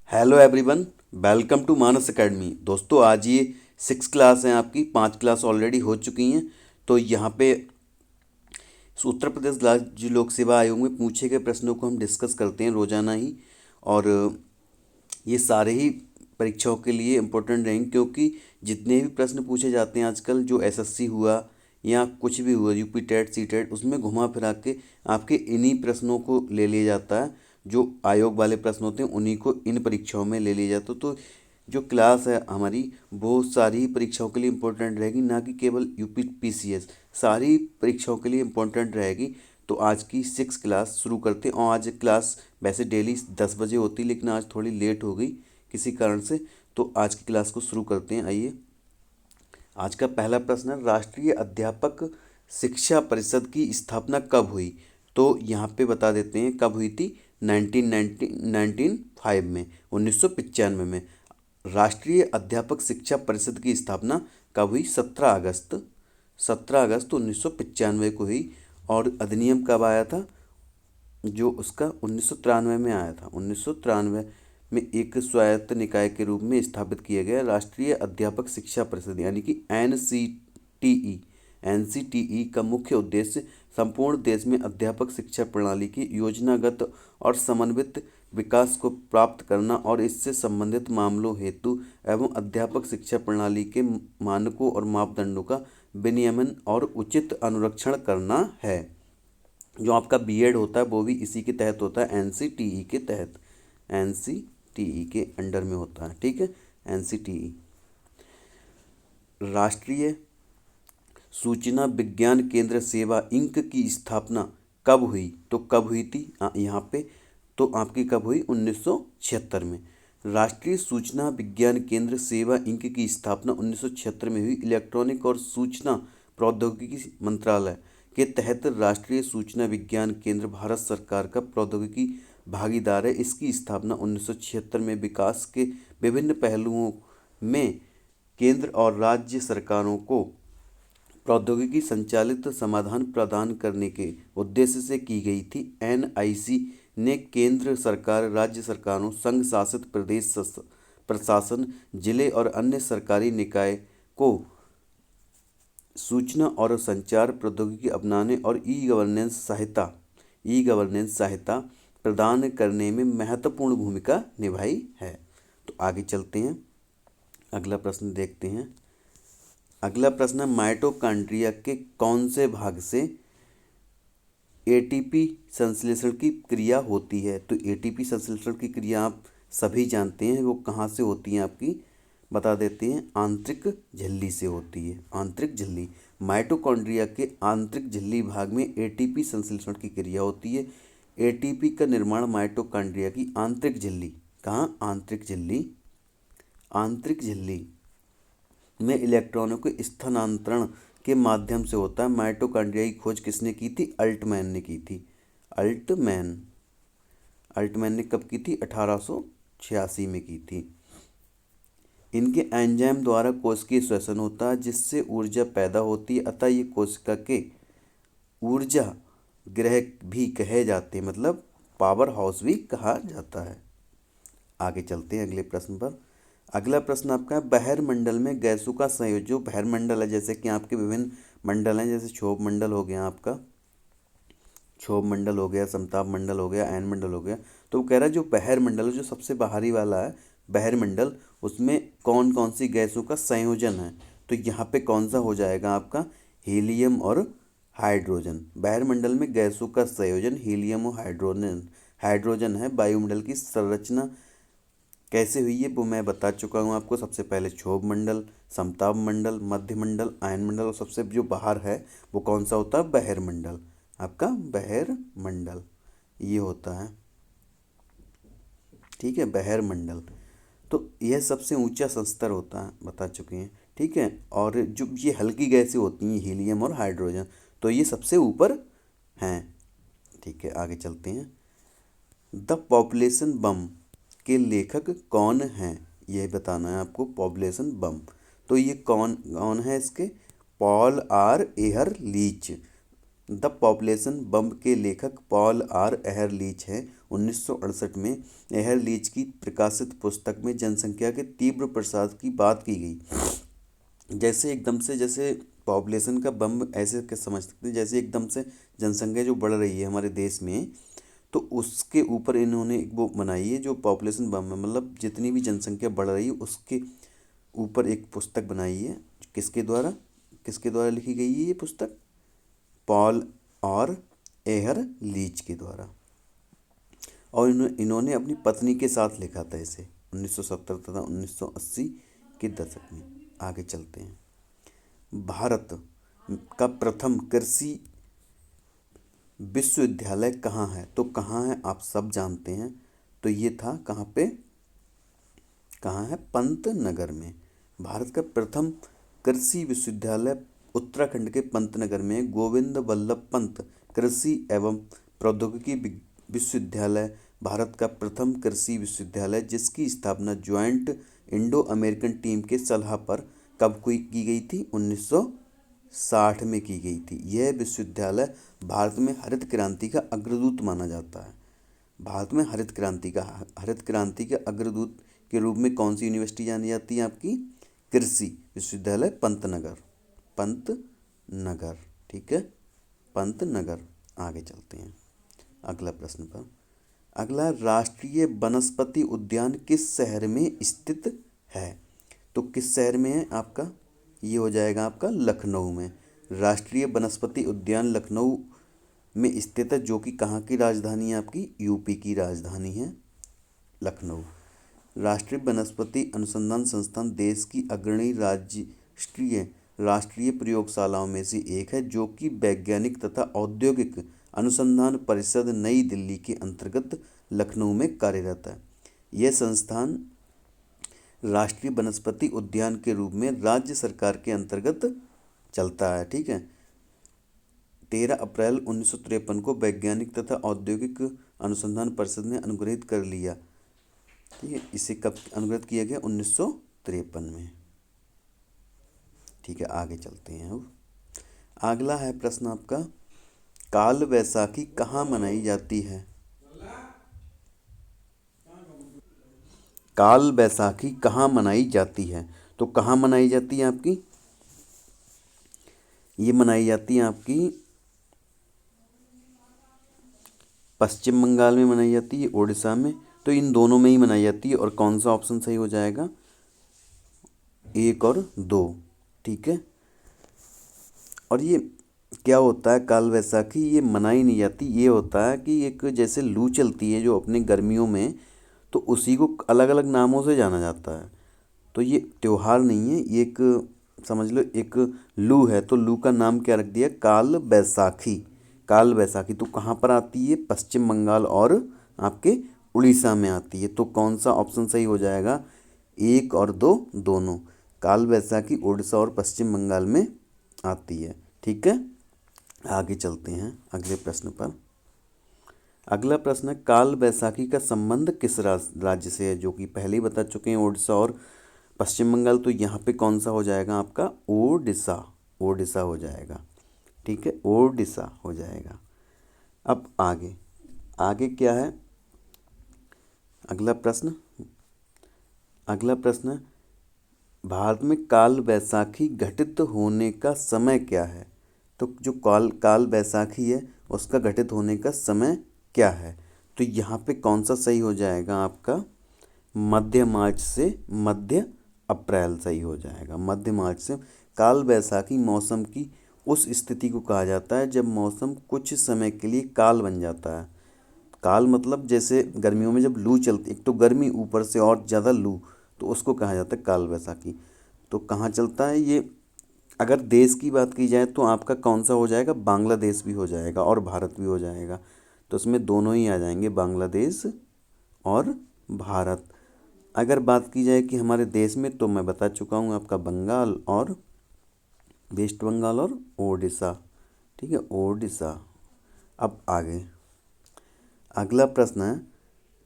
Hello everyone, welcome to Manas academy. दोस्तों, आज ये 6 क्लास हैं, आपकी 5 क्लास ऑलरेडी हो चुकी हैं। तो यहाँ पे उत्तर प्रदेश राज्य लोक सेवा आयोग में पूछे गए प्रश्नों को हम डिस्कस करते हैं रोजाना ही। और ये सारे ही परीक्षाओं के लिए इम्पोर्टेंट रहेंगे, क्योंकि जितने भी प्रश्न पूछे जाते हैं आजकल, जो एसएससी हुआ या कुछ भी हुआ, यूपी टेट सी टेट, उसमें घुमा फिरा के आपके इन्हीं प्रश्नों को ले लिया जाता है। जो आयोग वाले प्रश्न होते हैं उन्हीं को इन परीक्षाओं में ले लिया जाता है। तो जो क्लास है हमारी, बहुत सारी परीक्षाओं के लिए इम्पोर्टेंट रहेगी, ना कि केवल यूपी पीसीएस, सारी परीक्षाओं के लिए इम्पोर्टेंट रहेगी। तो आज की 6 क्लास शुरू करते हैं। और आज क्लास वैसे डेली 10 बजे होती, लेकिन आज थोड़ी लेट हो गई किसी कारण से। तो आज की क्लास को शुरू करते हैं। आइए, आज का पहला प्रश्न है, राष्ट्रीय अध्यापक शिक्षा परिषद की स्थापना कब हुई? तो यहाँ पे बता देते हैं कब हुई थी। 1995 में, 1995 में राष्ट्रीय अध्यापक शिक्षा परिषद की स्थापना कब हुई? 17 अगस्त 1995 को हुई। और अधिनियम कब आया था? जो उसका 1993 में आया था। 1993 में एक स्वायत्त निकाय के रूप में स्थापित किया गया राष्ट्रीय अध्यापक शिक्षा परिषद, यानी कि एनसीटीई। एनसीटीई का मुख्य उद्देश्य संपूर्ण देश में अध्यापक शिक्षा प्रणाली की योजनागत और समन्वित विकास को प्राप्त करना और इससे संबंधित मामलों हेतु एवं अध्यापक शिक्षा प्रणाली के मानकों और मापदंडों का विनियमन और उचित अनुरक्षण करना है। जो आपका बीएड होता है वो भी इसी के तहत होता है, एनसीटीई के तहत, एनसीटीई के अंडर में होता है। ठीक है, एनसीटीई। राष्ट्रीय सूचना विज्ञान केंद्र सेवा इंक की स्थापना कब हुई? तो कब हुई थी यहाँ पे? तो आपकी कब हुई? 1976 में। राष्ट्रीय सूचना विज्ञान केंद्र सेवा इंक की स्थापना 1976 में हुई। इलेक्ट्रॉनिक और सूचना प्रौद्योगिकी मंत्रालय के तहत राष्ट्रीय सूचना विज्ञान केंद्र भारत सरकार का प्रौद्योगिकी भागीदार है। इसकी स्थापना 1976 में विकास के विभिन्न पहलुओं में केंद्र और राज्य सरकारों को प्रौद्योगिकी संचालित समाधान प्रदान करने के उद्देश्य से की गई थी। एनआईसी ने केंद्र सरकार, राज्य सरकारों, संघ शासित प्रदेश प्रशासन, जिले और अन्य सरकारी निकाय को सूचना और संचार प्रौद्योगिकी अपनाने और ई गवर्नेंस सहायता प्रदान करने में महत्वपूर्ण भूमिका निभाई है। तो आगे चलते हैं, अगला प्रश्न देखते हैं। अगला प्रश्न है, माइटोकॉन्ड्रिया के कौन से भाग से एटीपी संश्लेषण की क्रिया होती है? तो एटीपी संश्लेषण की क्रिया आप सभी जानते हैं, वो कहाँ से होती है आपकी, बता देते हैं। आंतरिक झिल्ली से होती है, आंतरिक झिल्ली। माइटोकॉन्ड्रिया के आंतरिक झिल्ली भाग में एटीपी संश्लेषण की क्रिया होती है। एटीपी का निर्माण माइटोकॉन्ड्रिया की आंतरिक झिल्ली, कहाँ? आंतरिक झिल्ली, आंतरिक झिल्ली में इलेक्ट्रॉनों के स्थानांतरण के माध्यम से होता है। माइटोकॉन्ड्रिया की खोज किसने की थी? अल्टमैन ने की थी। अल्टमैन अल्टमैन ने कब की थी? 1886 में की थी। इनके एंजाइम द्वारा कोशिकीय श्वसन होता है, जिससे ऊर्जा पैदा होती है, अतः ये कोशिका के ऊर्जा गृह भी कहे जाते हैं, मतलब पावर हाउस भी कहा जाता है। आगे चलते हैं अगले प्रश्न पर। अगला प्रश्न आपका है, बहिर्मंडल में गैसों का संयोजन। जो बहिर्मंडल है, जैसे कि आपके विभिन्न मंडल हैं, जैसे क्षोभ मंडल हो गया, आपका क्षोभ मंडल हो गया, समताप मंडल हो गया, आयन मंडल हो गया। तो वो कह रहा है जो बहिर्मंडल, जो सबसे बाहरी वाला है बहिर्मंडल, उसमें कौन कौन सी गैसों का संयोजन है? तो यहाँ पे कौन सा हो जाएगा आपका? हीलियम और हाइड्रोजन। बहिर्मंडल में गैसों का संयोजन हीलियम और हाइड्रोजन है। वायुमंडल की संरचना कैसे हुई है वो मैं बता चुका हूँ आपको। सबसे पहले क्षोभ मंडल, समताप मंडल, मध्य मंडल, आयन मंडल, और सबसे जो बाहर है वो कौन सा होता है? बहिर्मंडल। आपका बहिर्मंडल ये होता है। ठीक है, बहिर्मंडल। तो यह सबसे ऊंचा स्तर होता है, बता चुके हैं। ठीक है, और जो ये हल्की गैसें होती हैं हीलियम और हाइड्रोजन, तो ये सबसे ऊपर हैं। ठीक है, आगे चलते हैं। द पॉपुलेशन बम के लेखक कौन हैं? यह बताना है आपको, पॉपुलेशन बम। तो ये कौन कौन है इसके? पॉल आर एहर लीच। द पॉपुलेशन बम के लेखक पॉल आर एहरलीच हैं। 1968 में एहरलीच की प्रकाशित पुस्तक में जनसंख्या के तीव्र प्रसार की बात की गई। जैसे एकदम से, जैसे पॉपुलेशन का बम ऐसे क्या समझ सकते हैं, जैसे एकदम से जनसंख्या जो बढ़ रही है हमारे देश में, तो उसके ऊपर इन्होंने एक वो बनाई है जो पॉपुलेशन बम है, मतलब जितनी भी जनसंख्या बढ़ रही है उसके ऊपर एक पुस्तक बनाई है। किसके द्वारा लिखी गई है ये पुस्तक? पॉल और एहर लीच के द्वारा। और इन्होंने अपनी पत्नी के साथ लिखा था इसे 1970 तथा 1980 के दशक में। आगे चलते हैं। भारत का प्रथम कृषि विश्वविद्यालय कहाँ है? तो कहाँ है आप सब जानते हैं। तो ये था कहाँ पे? कहाँ है? पंतनगर में। भारत का प्रथम कृषि विश्वविद्यालय उत्तराखंड के पंतनगर में गोविंद वल्लभ पंत कृषि एवं प्रौद्योगिकी विश्वविद्यालय भारत का प्रथम कृषि विश्वविद्यालय, जिसकी स्थापना ज्वाइंट इंडो अमेरिकन टीम के सलाह पर कब की गई थी? 1960 में की गई थी। यह विश्वविद्यालय भारत में हरित क्रांति का अग्रदूत माना जाता है। भारत में हरित क्रांति के अग्रदूत के रूप में कौन सी यूनिवर्सिटी जानी जाती है? आपकी कृषि विश्वविद्यालय पंतनगर। ठीक है, पंतनगर। आगे चलते हैं अगला प्रश्न पर। अगला, राष्ट्रीय वनस्पति उद्यान किस शहर में स्थित है? तो किस शहर में है आपका? ये हो जाएगा आपका लखनऊ में। राष्ट्रीय वनस्पति उद्यान लखनऊ में स्थित है, जो कि कहाँ की राजधानी है आपकी? यूपी की राजधानी है लखनऊ। राष्ट्रीय वनस्पति अनुसंधान संस्थान देश की अग्रणी राष्ट्रीय प्रयोगशालाओं में से एक है, जो कि वैज्ञानिक तथा औद्योगिक अनुसंधान परिषद नई दिल्ली के अंतर्गत लखनऊ में कार्यरत है। यह संस्थान राष्ट्रीय वनस्पति उद्यान के रूप में राज्य सरकार के अंतर्गत चलता है। ठीक है। 13 अप्रैल 1953 को वैज्ञानिक तथा औद्योगिक अनुसंधान परिषद ने अनुग्रहित कर लिया। ठीक है, इसे कब अनुग्रहित किया गया? 1953 में। ठीक है, आगे चलते हैं। अब अगला है प्रश्न आपका, काल वैसाखी कहाँ मनाई जाती है? काल वैसाखी कहाँ मनाई जाती है? तो कहाँ मनाई जाती है आपकी? ये मनाई जाती है आपकी पश्चिम बंगाल में मनाई जाती है, उड़ीसा में। तो इन दोनों में ही मनाई जाती है। और कौन सा ऑप्शन सही हो जाएगा? 1 और 2। ठीक है। और ये क्या होता है काल वैसाखी? ये मनाई नहीं जाती। ये होता है कि एक जैसे लू चलती है जो अपने गर्मियों में, तो उसी को अलग अलग नामों से जाना जाता है। तो ये त्योहार नहीं है, ये एक समझ लो एक लू है। तो लू का नाम क्या रख दिया? काल वैसाखी। काल वैसाखी तो कहाँ पर आती है? पश्चिम बंगाल और आपके उड़ीसा में आती है। तो कौन सा ऑप्शन सही हो जाएगा? 1 और 2 दोनों। काल वैसाखी उड़ीसा और पश्चिम बंगाल में आती है। ठीक है, आगे चलते हैं अगले प्रश्न पर। अगला प्रश्न है, काल वैसाखी का संबंध किस राज्य से है? जो कि पहले ही बता चुके हैं, उड़ीसा और पश्चिम बंगाल। तो यहाँ पे कौन सा हो जाएगा आपका? ओडिशा। ओडिशा हो जाएगा। ठीक है, ओडिशा हो जाएगा। अब आगे आगे क्या है? अगला प्रश्न, भारत में काल वैसाखी घटित होने का समय क्या है? तो जो काल वैसाखी है उसका घटित होने का समय क्या है? तो यहाँ पे कौन सा सही हो जाएगा आपका? मध्य मार्च से मध्य अप्रैल सही हो जाएगा। मध्य मार्च से। काल वैसाखी मौसम की उस स्थिति को कहा जाता है जब मौसम कुछ समय के लिए काल बन जाता है। काल मतलब जैसे गर्मियों में जब लू चलती, एक तो गर्मी ऊपर से और ज़्यादा लू, तो उसको कहा जाता है काल वैसाखी। तो कहाँ चलता है ये? अगर देश की बात की जाए तो आपका कौन सा हो जाएगा? बांग्लादेश भी हो जाएगा और भारत भी हो जाएगा। तो इसमें दोनों ही आ जाएंगे, बांग्लादेश और भारत। अगर बात की जाए कि हमारे देश में, तो मैं बता चुका हूँ आपका बंगाल और वेस्ट बंगाल और ओडिशा। ठीक है, ओडिशा। अब आगे अगला प्रश्न है,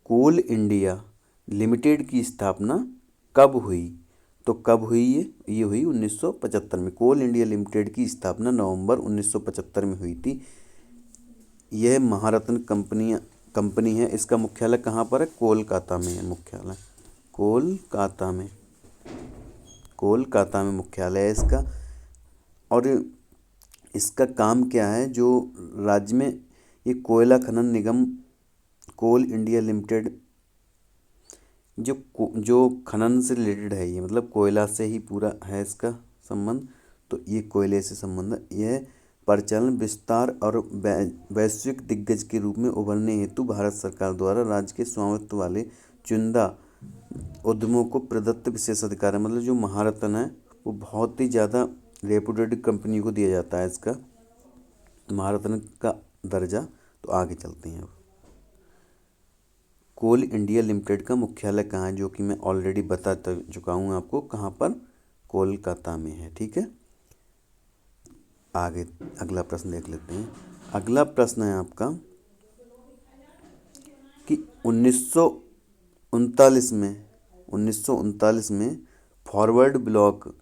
कोल इंडिया लिमिटेड की स्थापना कब हुई? तो कब हुई ये हुई 1975 में। कोल इंडिया लिमिटेड की स्थापना नवंबर 1975 में हुई थी। यह महारत्न कंपनी है। इसका मुख्यालय कहाँ पर है? कोलकाता में है मुख्यालय। कोलकाता में मुख्यालय है इसका। और इसका काम क्या है? जो राज्य में ये कोयला खनन निगम, कोल इंडिया लिमिटेड, जो खनन से रिलेटेड है, ये मतलब कोयला से ही पूरा है इसका संबंध। तो ये कोयले से संबंध है। यह परिचालन, विस्तार और वैश्विक दिग्गज के रूप में उभरने हेतु भारत सरकार द्वारा राज्य के स्वामित्व वाले चुनिंदा उद्यमों को प्रदत्त विशेषाधिकार है। मतलब जो महारत्न है वो बहुत ही ज़्यादा रेपुटेड कंपनी को दिया जाता है इसका महारत्न का दर्जा। तो आगे चलते हैं। अब कोल इंडिया लिमिटेड का मुख्यालय कहाँ है? जो कि मैं ऑलरेडी बता चुका हूँ आपको, कहाँ पर? कोलकाता में है। ठीक है, आगे अगला प्रश्न देख लेते हैं। अगला प्रश्न है आपका कि 1939 में फॉरवर्ड ब्लॉक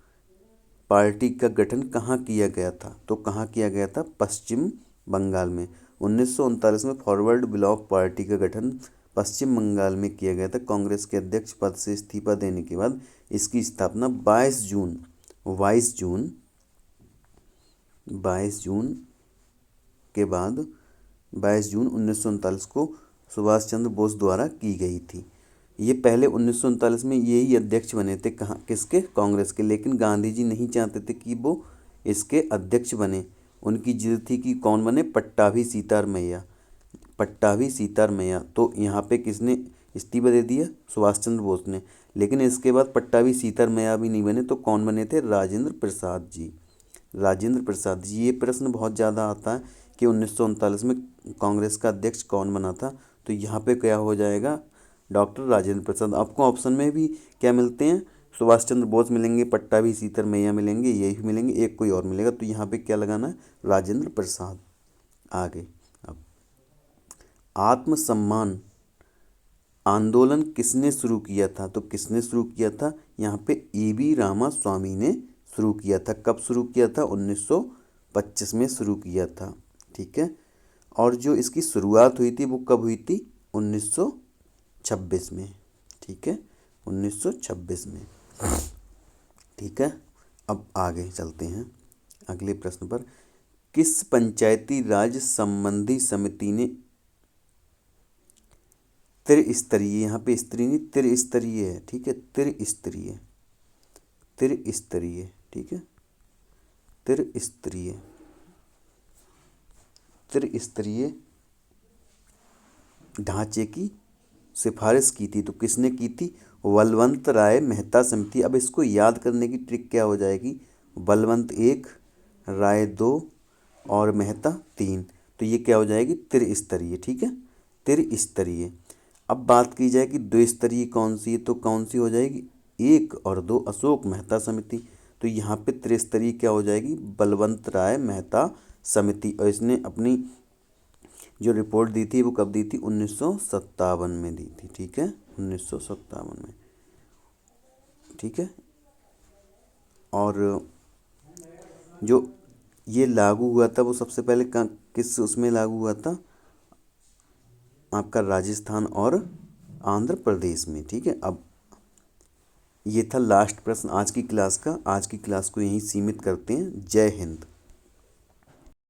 पार्टी का गठन कहाँ किया गया था? तो कहाँ किया गया था? पश्चिम बंगाल में। 1939 में फॉरवर्ड ब्लॉक पार्टी का गठन पश्चिम बंगाल में किया गया था। कांग्रेस के अध्यक्ष पद से इस्तीफा देने के बाद इसकी स्थापना 22 जून 1939 को सुभाष चंद्र बोस द्वारा की गई थी। ये पहले 1939 में यही अध्यक्ष बने थे। कहाँ? किसके? कांग्रेस के। लेकिन गांधी जी नहीं चाहते थे कि वो इसके अध्यक्ष बने। उनकी जिद थी कि कौन बने? पट्टाभी सीतार मैया। तो यहाँ पे किसने इस्तीफा दे दिया? सुभाष चंद्र बोस ने। लेकिन इसके बाद पट्टाभी सीतार मैया भी नहीं बने, तो कौन बने थे? राजेंद्र प्रसाद जी। ये प्रश्न बहुत ज़्यादा आता है कि 1939 में कांग्रेस का अध्यक्ष कौन बना था? तो यहाँ पे क्या हो जाएगा? डॉक्टर राजेंद्र प्रसाद। आपको ऑप्शन में भी क्या मिलते हैं? सुभाष चंद्र बोस मिलेंगे, पट्टाभी सीतार मैया मिलेंगे, यही मिलेंगे, एक कोई और मिलेगा। तो यहाँ पे क्या लगाना है? राजेंद्र प्रसाद। आगे अब आत्मसम्मान आंदोलन किसने शुरू किया था? तो किसने शुरू किया था? यहाँ पे E.V. रामास्वामी ने शुरू किया था। कब शुरू किया था? 1925 में शुरू किया था। ठीक है, और जो इसकी शुरुआत हुई थी वो कब हुई थी? 1926 में। ठीक है, 1926 में। ठीक है, अब आगे चलते हैं अगले प्रश्न पर। किस पंचायती राज संबंधी समिति ने त्रिस्तरीय, यहाँ पे स्त्री नहीं त्रिस्तरीय है, ठीक है, त्रिस्तरीय, ठीक है, त्रिस्तरीय ढांचे की सिफारिश की थी। तो किसने की थी? बलवंत राय मेहता समिति। अब इसको याद करने की ट्रिक क्या हो जाएगी? बलवंत 1, राय 2 और मेहता 3। तो ये क्या हो जाएगी? त्रिस्तरीय। ठीक है, त्रिस्तरीय। अब बात की जाए कि द्विस्तरीय कौन सी है, तो कौन सी हो जाएगी? 1 और 2 अशोक मेहता समिति। तो यहाँ पे त्रिस्तरीय क्या हो जाएगी? बलवंत राय मेहता समिति। और इसने अपनी जो रिपोर्ट दी थी वो कब दी थी? 1957 में दी थी। ठीक है, 1957 में। ठीक है, और जो ये लागू हुआ था वो सबसे पहले किस उसमें लागू हुआ था? आपका राजस्थान और आंध्र प्रदेश में। ठीक है, अब ये था लास्ट प्रश्न आज की क्लास का। आज की क्लास को यहीं सीमित करते हैं। जय हिंद।